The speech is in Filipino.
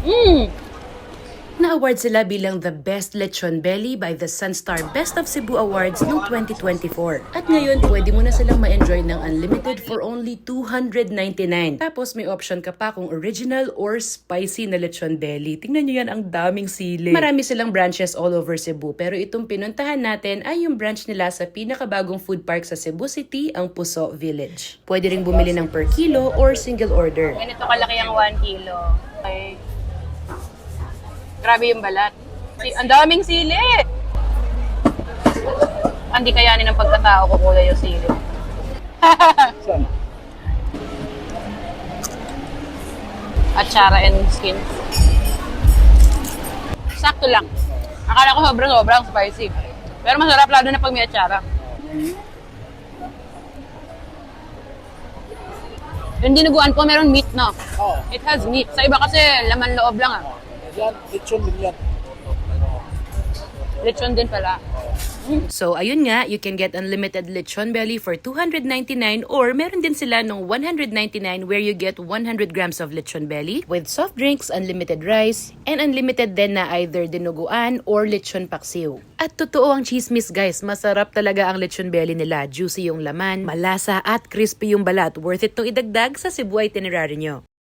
Mmm! Na-award sila bilang the best lechon belly by the Sunstar Best of Cebu Awards noong 2024. At ngayon, pwede mo na silang ma-enjoy ng unlimited for only 299. Tapos may option ka pa kung original or spicy na lechon belly. Tingnan nyo yan, ang daming sili. Marami silang branches all over Cebu, pero itong pinuntahan natin ay yung branch nila sa pinakabagong food park sa Cebu City, ang Puso Village. Pwede ring bumili ng per kilo or single order. Ganito kalaki ang 1 kilo. Okay. Grabe yung balat. Ang daming sili! Hindi kayanin ng pagkatao ko kuya yung sili. Atsara and skin. Sakto lang. Akala ko sobrang spicy. Pero masarap lalo na pag may atsara. Yung dinuguan ko, meron meat, no? Oo. It has meat. Sa iba kasi, laman loob lang, ah. Yan, lechon din yan. Lechon din pala. So, ayun nga, you can get unlimited lechon belly for 299 or meron din sila nung 199 where you get 100 grams of lechon belly with soft drinks, unlimited rice, and unlimited din na either dinuguan or lechon paksiw. At totoo ang chismis guys, masarap talaga ang lechon belly nila. Juicy yung laman, malasa at crispy yung balat. Worth it tong idagdag sa Cebu itinerary nyo.